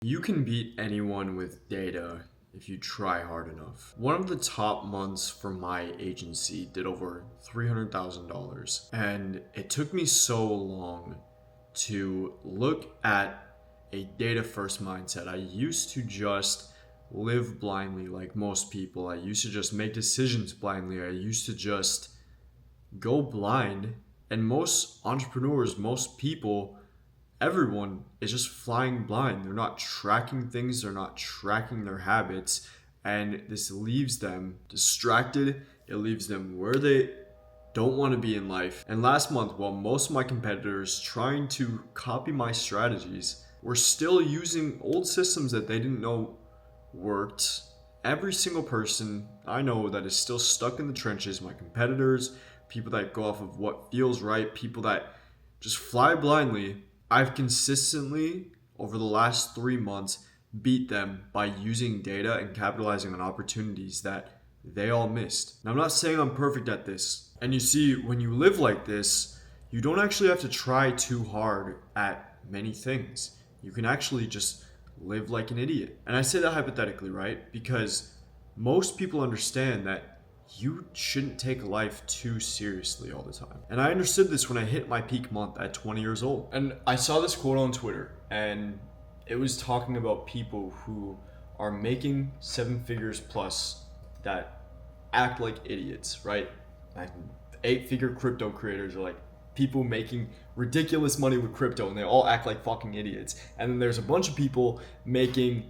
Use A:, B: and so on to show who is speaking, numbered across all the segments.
A: You can beat anyone with data if you try hard enough. One of the top months for my agency did over $300,000, and it took me so long to look at a data first mindset. I used to just live blindly like most people. I used to just make decisions blindly. I used to just go blind. And most entrepreneurs, most people, everyone is just flying blind. They're not tracking things, they're not tracking their habits, and this leaves them distracted. It leaves them where they don't want to be in life. And last month, while most of my competitors trying to copy my strategies were still using old systems that they didn't know worked, every single person I know that is still stuck in the trenches, my competitors, people that go off of what feels right, people that just fly blindly, I've consistently, over the last 3 months, beat them by using data and capitalizing on opportunities that they all missed. Now, I'm not saying I'm perfect at this. And you see, when you live like this, you don't actually have to try too hard at many things. You can actually just live like an idiot. And I say that hypothetically, right? Because most people understand that you shouldn't take life too seriously all the time. And I understood this when I hit my peak month at 20 years old. And I saw this quote on Twitter, and it was talking about people who are making 7 figures plus that act like idiots, right? Like 8-figure crypto creators are like people making ridiculous money with crypto, and they all act like fucking idiots. And then there's a bunch of people making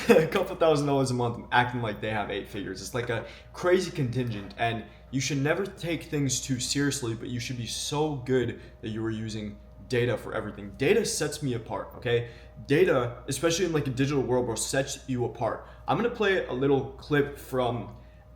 A: a couple $1,000s a month acting like they have 8 figures. It's like a crazy contingent, and you should never take things too seriously, but you should be so good that you are using data for everything. Data sets me apart, okay? Data, especially in like a digital world, bro, sets you apart. I'm gonna play a little clip from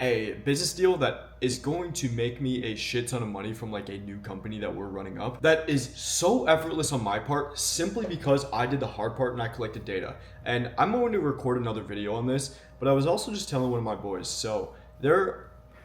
A: a business deal that is going to make me a shit ton of money from like a new company that we're running up. That is so effortless on my part simply because I did the hard part and I collected data. And I'm going to record another video on this, but I was also just telling one of my boys. So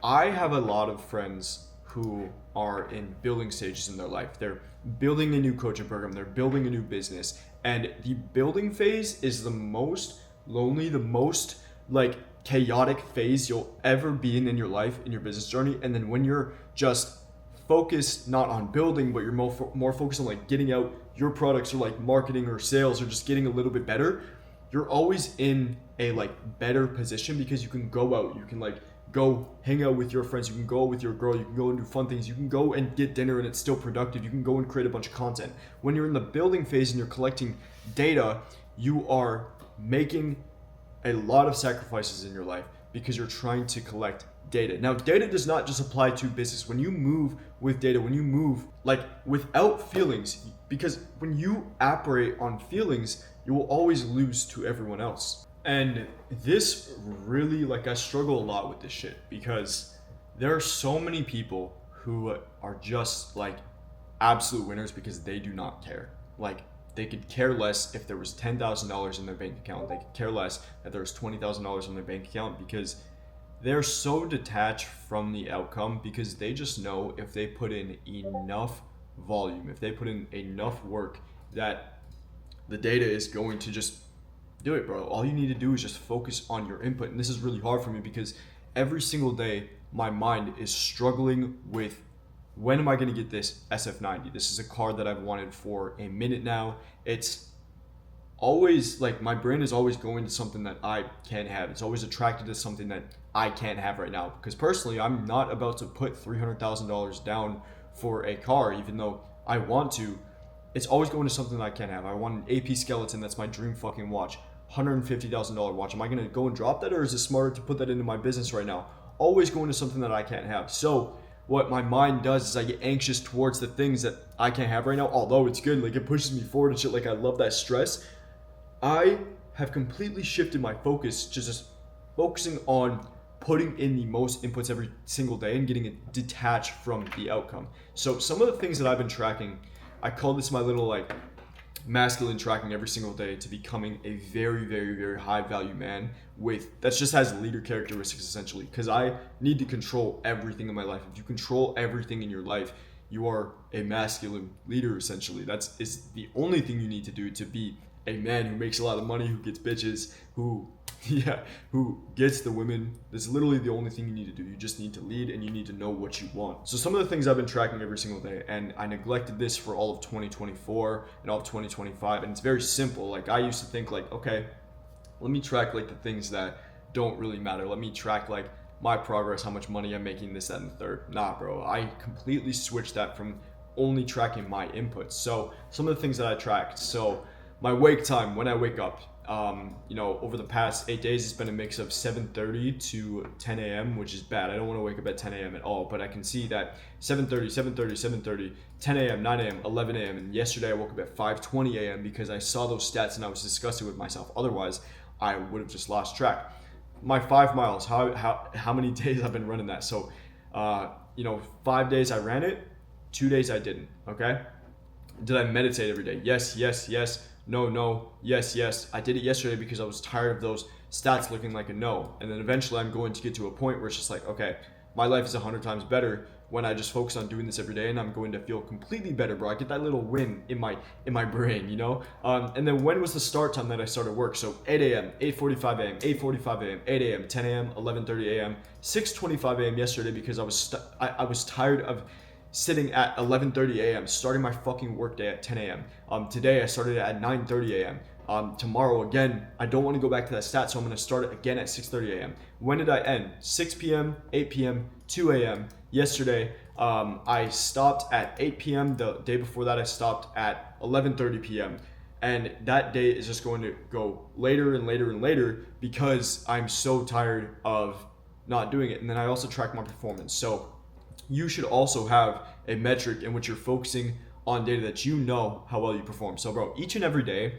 A: I have a lot of friends who are in building stages in their life. They're building a new coaching program, they're building a new business. And the building phase is the most lonely, the most like chaotic phase you'll ever be in your life, in your business journey. And then when you're just focused not on building, but you're more focused on like getting out your products or like marketing or sales or just getting a little bit better, you're always in a like better position because you can go out, you can like go hang out with your friends, you can go with your girl, you can go and do fun things, you can go and get dinner and it's still productive, you can go and create a bunch of content. When you're in the building phase and you're collecting data, you are making a lot of sacrifices in your life because you're trying to collect data. Now, data does not just apply to business. When you move with data, when you move like without feelings, because when you operate on feelings, you will always lose to everyone else. And this really, like, I struggle a lot with this shit because there are so many people who are just like absolute winners because they do not care. Like, they could care less if there was $10,000 in their bank account. They could care less if there was $20,000 in their bank account because they're so detached from the outcome because they just know if they put in enough volume, if they put in enough work, that the data is going to just do it, bro. All you need to do is just focus on your input. And this is really hard for me because every single day my mind is struggling with, when am I going to get this SF90? This is a car that I've wanted for a minute now. It's always like my brain is always going to something that I can't have. It's always attracted to something that I can't have right now. Because personally, I'm not about to put $300,000 down for a car, even though I want to. It's always going to something that I can't have. I want an AP Skeleton. That's my dream fucking watch. $150,000 watch. Am I going to go and drop that, or is it smarter to put that into my business right now? Always going to something that I can't have. So what my mind does is I get anxious towards the things that I can't have right now, although it's good, like it pushes me forward and shit, like I love that stress. I have completely shifted my focus to just focusing on putting in the most inputs every single day and getting it detached from the outcome. So some of the things that I've been tracking, I call this my little like masculine tracking every single day to becoming a very, very, very high value man that just has leader characteristics essentially, because I need to control everything in my life. If you control everything in your life, you are a masculine leader essentially. Is the only thing you need to do to be a man who makes a lot of money, who gets bitches, who yeah, who gets the women. That's literally the only thing you need to do. You just need to lead and you need to know what you want. So some of the things I've been tracking every single day, and I neglected this for all of 2024 and all of 2025, and it's very simple. Like I used to think like, okay, let me track like the things that don't really matter. Let me track like my progress, how much money I'm making, this, that, and the third. Nah, bro, I completely switched that from only tracking my inputs. So some of the things that I tracked. So my wake time, when I wake up, over the past 8 days, it's been a mix of 7:30 to 10 a.m., which is bad. I don't want to wake up at 10 a.m. at all, but I can see that 7:30, 10 a.m., 9 a.m., 11 a.m., and yesterday I woke up at 5:20 a.m. because I saw those stats and I was disgusted with myself. Otherwise, I would have just lost track. My 5 miles, how many days I've been running that? So, 5 days I ran it, 2 days I didn't, okay? Did I meditate every day? Yes, yes, yes. No, yes, yes. I did it yesterday because I was tired of those stats looking like a no. And then eventually I'm going to get to a point where it's just like, okay, my life is 100 times better when I just focus on doing this every day, and I'm going to feel completely better, bro. I get that little win in my brain, you know? And then when was the start time that I started work? So 8 a.m., 8:45 a.m., 8:45 a.m., 8 a.m., 10 a.m., 11:30 a.m., 6:25 a.m. yesterday because I was tired of sitting at 11:30 a.m., starting my fucking workday at 10 a.m. Today I started at 9:30 a.m. Tomorrow again, I don't want to go back to that stat, so I'm going to start it again at 6:30 a.m. When did I end? 6 p.m., 8 p.m., 2 a.m. Yesterday, I stopped at 8 p.m. The day before that, I stopped at 11:30 p.m. And that day is just going to go later and later and later because I'm so tired of not doing it. And then I also track my performance. So you should also have a metric in which you're focusing on data that you know how well you perform. So bro, each and every day,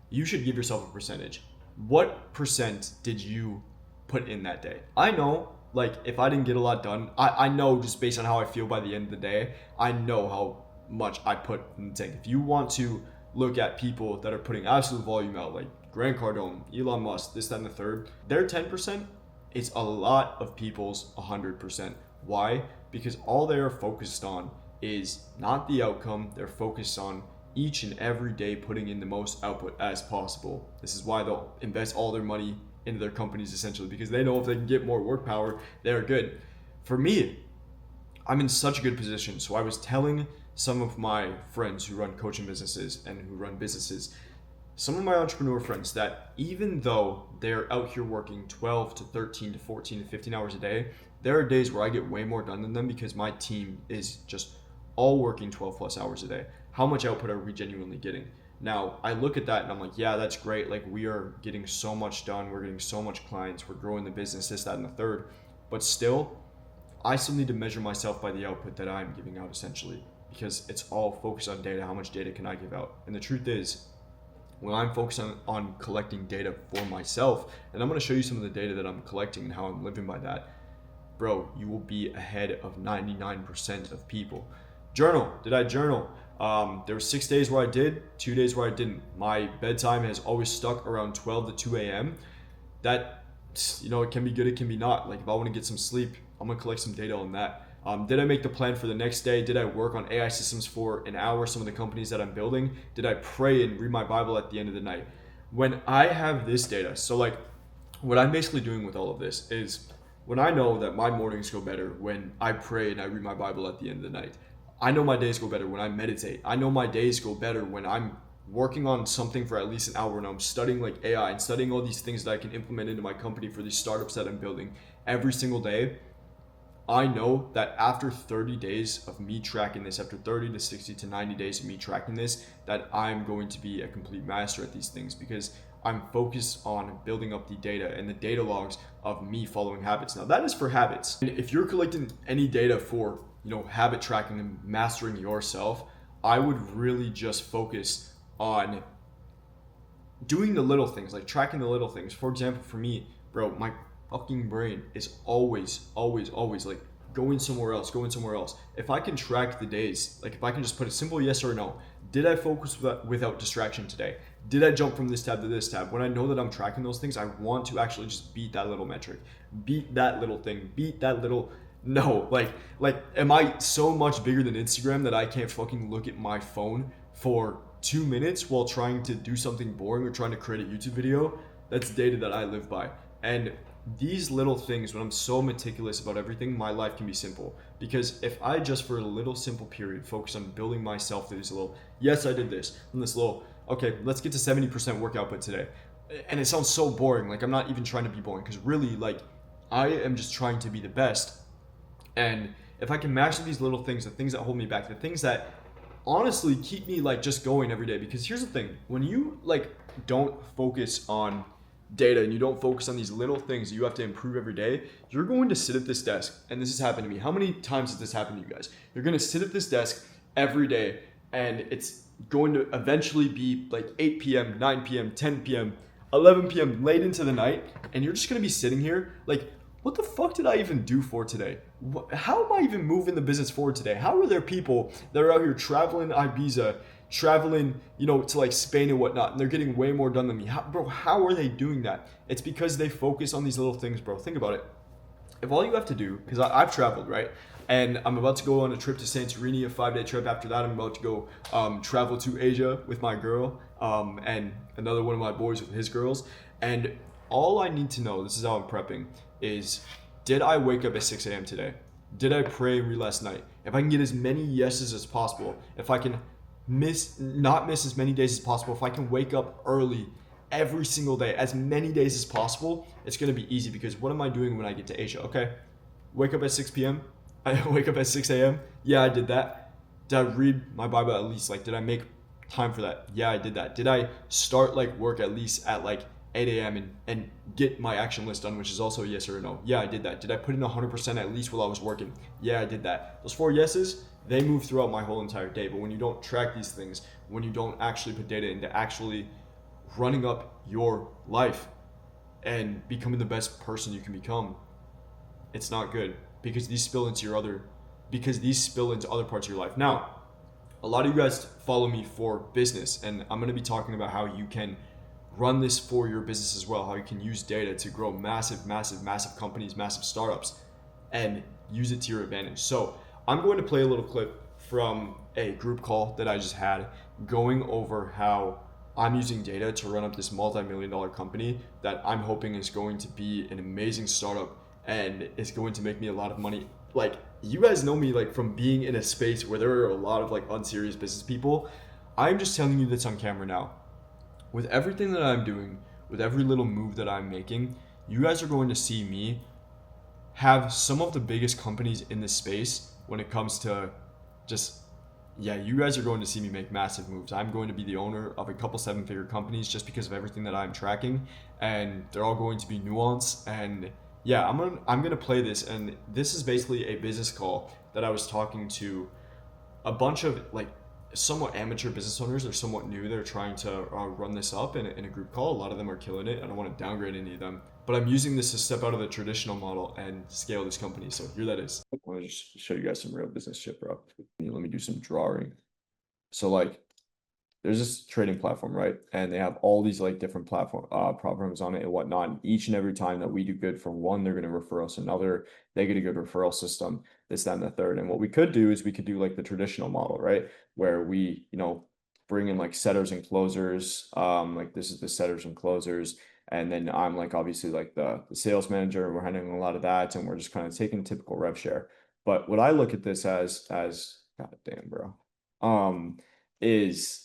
A: you should give yourself a percentage. What percent did you put in that day? I know, like, if I didn't get a lot done, I know just based on how I feel by the end of the day, I know how much I put in the tank. If you want to look at people that are putting absolute volume out, like Grant Cardone, Elon Musk, this, that, and the third, their 10% is a lot of people's 100%. Why? Because all they are focused on is not the outcome. They're focused on each and every day putting in the most output as possible. This is why they'll invest all their money into their companies essentially, because they know if they can get more work power, they're good. For me, I'm in such a good position. So I was telling some of my friends who run coaching businesses and who run businesses, some of my entrepreneur friends, that even though they're out here working 12 to 13 to 14 to 15 hours a day, there are days where I get way more done than them because my team is just all working 12 plus hours a day. How much output are we genuinely getting? Now, I look at that and I'm like, yeah, that's great. Like, we are getting so much done. We're getting so much clients. We're growing the business, this, that, and the third. But still, I still need to measure myself by the output that I'm giving out essentially, because it's all focused on data. How much data can I give out? And the truth is, when I'm focused on collecting data for myself, and I'm going to show you some of the data that I'm collecting and how I'm living by that, bro, you will be ahead of 99% of people. Journal. Did I journal? There were 6 days where I did, 2 days where I didn't. My bedtime has always stuck around 12 to 2 a.m. That, it can be good, it can be not. Like, if I want to get some sleep, I'm going to collect some data on that. Did I make the plan for the next day? Did I work on AI systems for an hour, some of the companies that I'm building? Did I pray and read my Bible at the end of the night? When I have this data, so like what I'm basically doing with all of this is, when I know that my mornings go better when I pray and I read my Bible at the end of the night, I know my days go better when I meditate. I know my days go better when I'm working on something for at least an hour and I'm studying like AI and studying all these things that I can implement into my company for these startups that I'm building every single day. I know that after 30 days of me tracking this, after 30 to 60 to 90 days of me tracking this, that I'm going to be a complete master at these things because I'm focused on building up the data and the data logs of me following habits. Now that is for habits. And if you're collecting any data for, habit tracking and mastering yourself, I would really just focus on doing the little things, like tracking the little things. For example, for me, bro, my fucking brain is always like going somewhere else. If I can track the days, like if I can just put a simple yes or no, did I focus without distraction today? Did I jump from this tab to this tab? When I know that I'm tracking those things, I want to actually just beat that little metric, beat that little thing, beat that little, no, like, am I so much bigger than Instagram that I can't fucking look at my phone for 2 minutes while trying to do something boring or trying to create a YouTube video, that's data that I live by. And these little things, when I'm so meticulous about everything, my life can be simple. Because if I just for a little simple period focus on building myself through this little, yes, I did this, and this little, okay, let's get to 70% work output today. And it sounds so boring. Like I'm not even trying to be boring because really, like, I am just trying to be the best. And if I can master these little things, the things that hold me back, the things that honestly keep me like just going every day. Because here's the thing, when you like don't focus on data and you don't focus on these little things that you have to improve every day, you're going to sit at this desk. And this has happened to me. How many times has this happened to you guys? You're going to sit at this desk every day and it's going to eventually be like 8 p.m., 9 p.m., 10 p.m., 11 p.m., late into the night, and you're just going to be sitting here like, what the fuck did I even do for today? How am I even moving the business forward today? How are there people that are out here traveling Ibiza, traveling, to like Spain and whatnot, and they're getting way more done than me? How are they doing that? It's because they focus on these little things, bro. Think about it. If all you have to do, because I've traveled, right? And I'm about to go on a trip to Santorini, a 5-day trip. After that, I'm about to go travel to Asia with my girl and another one of my boys with his girls. And all I need to know, this is how I'm prepping, is did I wake up at 6 a.m. today? Did I pray and read last night? If I can get as many yeses as possible, if I can not miss as many days as possible, if I can wake up early every single day, as many days as possible, it's going to be easy. Because what am I doing when I get to Asia? Okay, wake up at 6 p.m. I wake up at 6 a.m. Yeah, I did that. Did I read my Bible at least? Like, did I make time for that? Yeah, I did that. Did I start like work at least at like 8 a.m. and get my action list done, which is also a yes or a no? Yeah, I did that. Did I put in 100% at least while I was working? Yeah, I did that. Those 4 yeses, they move throughout my whole entire day. But when you don't track these things, when you don't actually put data into actually running up your life and becoming the best person you can become, it's not good, because these spill into other parts of your life. Now, a lot of you guys follow me for business, and I'm going to be talking about how you can run this for your business as well, how you can use data to grow massive, massive, massive companies, massive startups, and use it to your advantage. So I'm going to play a little clip from a group call that I just had, going over how I'm using data to run up this multi-million-dollar company that I'm hoping is going to be an amazing startup and is going to make me a lot of money. Like, you guys know me like from being in a space where there are a lot of like unserious business people. I'm just telling you this on camera now. With everything that I'm doing, with every little move that I'm making, you guys are going to see me have some of the biggest companies in this space when it comes to just, yeah, you guys are going to see me make massive moves. I'm going to be the owner of a couple 7-figure companies just because of everything that I'm tracking, and they're all going to be nuanced. And yeah, I'm gonna play this, and this is basically a business call that I was talking to a bunch of like somewhat amateur business owners. They're somewhat new. They're trying to run this up in a group call. A lot of them are killing it. I don't want to downgrade any of them, but I'm using this to step out of the traditional model and scale this company. So here that is. I want to just show you guys some real business shit, bro. Let me do some drawing. So like, there's this trading platform, right? And they have all these like different programs on it and whatnot. And each and every time that we do good for one, they're going to refer us another. They get a good referral system, this, that, and the third. And what we could do is we could do like the traditional model, right? Where we, bring in like setters and closers. Like this is the setters and closers. And then I'm like obviously like the sales manager, and we're handling a lot of that, and we're just kind of taking typical rev share. But what I look at this as god damn, bro, is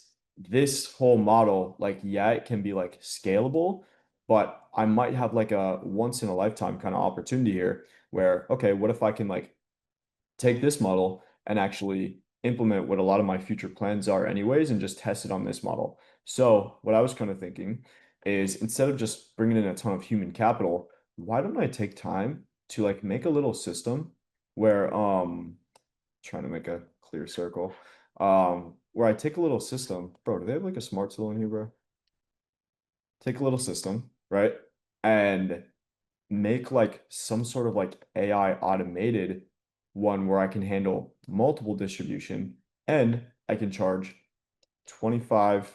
A: this whole model, like, yeah, it can be like scalable, but I might have like a once in a lifetime kind of opportunity here where, okay, what if I can like take this model and actually implement what a lot of my future plans are anyways and just test it on this model. So what I was kind of thinking is, instead of just bringing in a ton of human capital, why don't I take time to like make a little system where trying to make a clear circle, where I take a little system. Bro, do they have like a smart tool in here, bro? Take a little system, right? And make like some sort of like AI automated one where I can handle multiple distribution, and I can charge 25K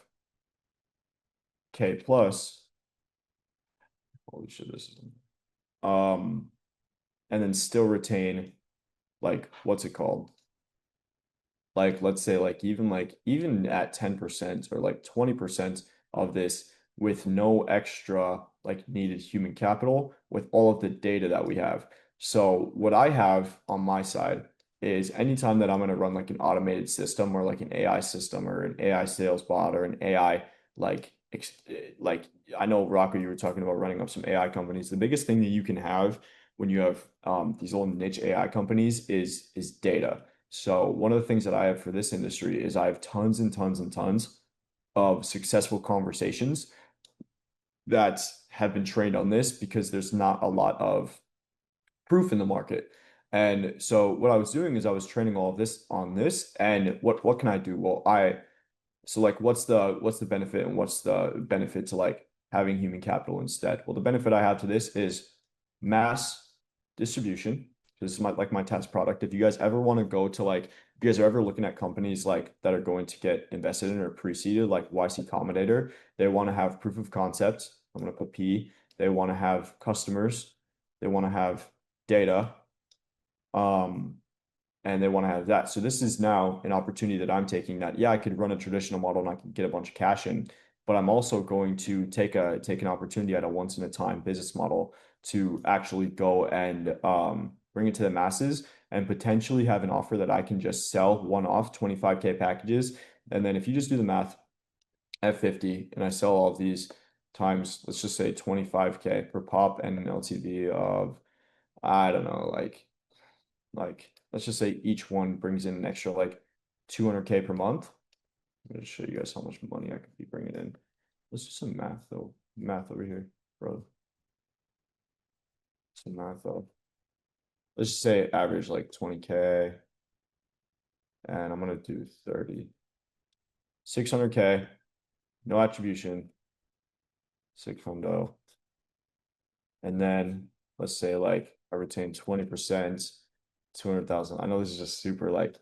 A: plus. Holy shit, this is and then still retain, like, what's it called?
B: like let's say even at 10% or like 20% of this with no extra like needed human capital with all of the data that we have. So what I have on my side is anytime that I'm going to run like an automated system or like an AI system or an AI sales bot or an AI like like I know Rocco, you were talking about running up some AI companies. The biggest thing that you can have when you have these little niche AI companies is data. So one of the things that I have for this industry is I have tons and tons and tons of successful conversations that have been trained on this because there's not a lot of proof in the market. And so what I was doing is I was training all of this on this. And what can I do? Well, so like what's the benefit and what's the benefit to like having human capital instead? Well, the benefit I have to this is mass distribution. This is my test product. If you guys ever want to go to like if you guys are ever looking at companies like that are going to get invested in or pre-seeded like YC Combinator, they want to have proof of concept. I'm going to put P. They want to have customers. They want to have data. Um, and they want to have that. So this is now an opportunity that I'm taking that, yeah, I could run a traditional model and I can get a bunch of cash in, but I'm also going to take an opportunity at a once in a time business model to actually go and bring it to the masses and potentially have an offer that I can just sell one off 25K packages. And then if you just do the math at 50 and I sell all of these times, let's just say 25K per pop and an LTV of, I don't know, like let's just say each one brings in an extra like 200K per month. I'm gonna show you guys how much money I could be bringing in. Let's do some math though. Math over here, bro. Some math though. Let's just say average like 20K, and I'm gonna do 30. 600K, no attribution, six hundo. And then let's say like I retain 20%, 200,000. I know this is just super like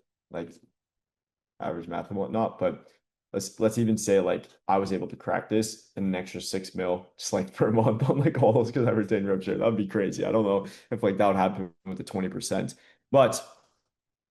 B: average math and whatnot, but let's even say like I was able to crack this in an extra 6 mil just like per month on like all those because I retain rev share. That would be crazy. I don't know if like that would happen with the 20%, but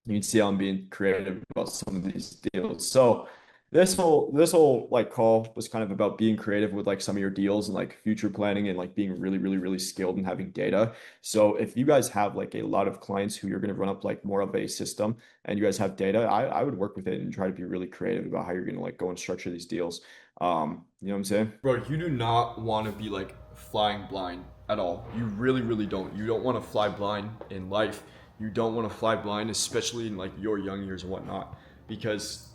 B: you can see how I'm being creative about some of these deals. So this whole like call was kind of about being creative with like some of your deals and like future planning and like being really, really, really skilled and having data. So if you guys have like a lot of clients who you're going to run up like more of a system and you guys have data, I would work with it and try to be really creative about how you're going to like go and structure these deals. You know what I'm saying?
A: Bro, you do not want to be like flying blind at all. You really, really don't. You don't want to fly blind in life. You don't want to fly blind, especially in like your young years and whatnot, because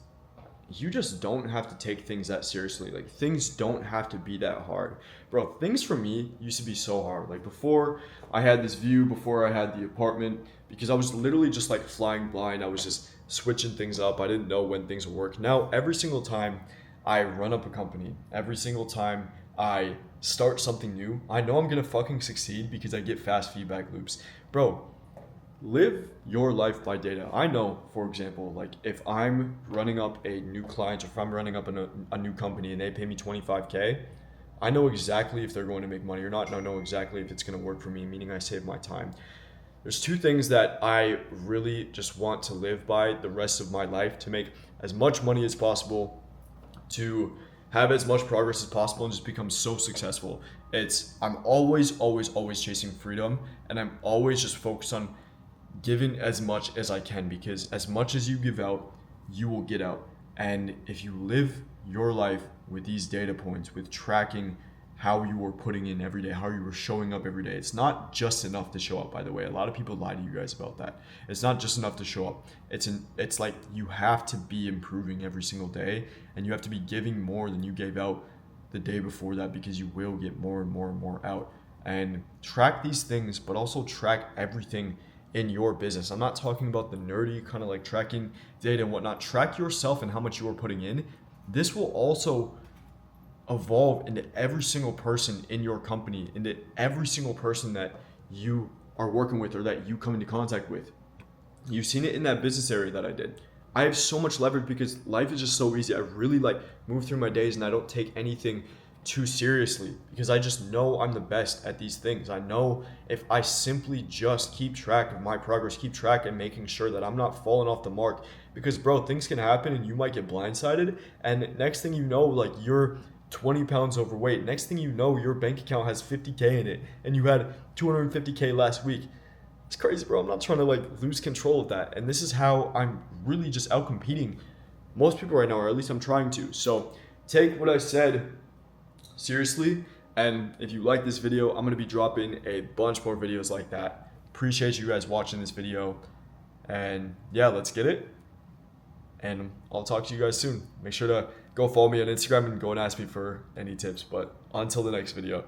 A: you just don't have to take things that seriously. Like things don't have to be that hard. Bro, things for me used to be so hard. Like before I had this view, before I had the apartment, because I was literally just like flying blind. I was just switching things up. I didn't know when things would work. Now, every single time I run up a company, every single time I start something new, I know I'm gonna fucking succeed because I get fast feedback loops. Bro, live your life by data. I know, for example, like if I'm running up a new client or if I'm running up a new company and they pay me 25K, I know exactly if they're going to make money or not, and I know exactly if it's going to work for me, meaning I save my time. There's two things that I really just want to live by the rest of my life: to make as much money as possible, to have as much progress as possible, and just become so successful. I'm always, always, always chasing freedom, and I'm always just focused on giving as much as I can, because as much as you give out, you will get out. And if you live your life with these data points, with tracking how you were putting in every day, how you were showing up every day, it's not just enough to show up, by the way. A lot of people lie to you guys about that. It's not just enough to show up. It's like you have to be improving every single day, and you have to be giving more than you gave out the day before that, because you will get more and more and more out. And track these things, but also track everything in your business. I'm not talking about the nerdy kind of like tracking data and whatnot. Track yourself and how much you are putting in. This will also evolve into every single person in your company, into every single person that you are working with or that you come into contact with. You've seen it in that business area that I did. I have so much leverage because life is just so easy. I really like move through my days and I don't take anything too seriously because I just know I'm the best at these things. I know if I simply just keep track of my progress, keep track and making sure that I'm not falling off the mark. Because, bro, things can happen and you might get blindsided. And next thing you know, like you're 20 pounds overweight. Next thing you know, your bank account has 50K in it and you had 250K last week. It's crazy, bro. I'm not trying to like lose control of that. And this is how I'm really just out competing most people right now, or at least I'm trying to. So take what I said seriously. And if you like this video, I'm going to be dropping a bunch more videos like that. Appreciate you guys watching this video. And yeah, let's get it. And I'll talk to you guys soon. Make sure to go follow me on Instagram and go and ask me for any tips. But until the next video.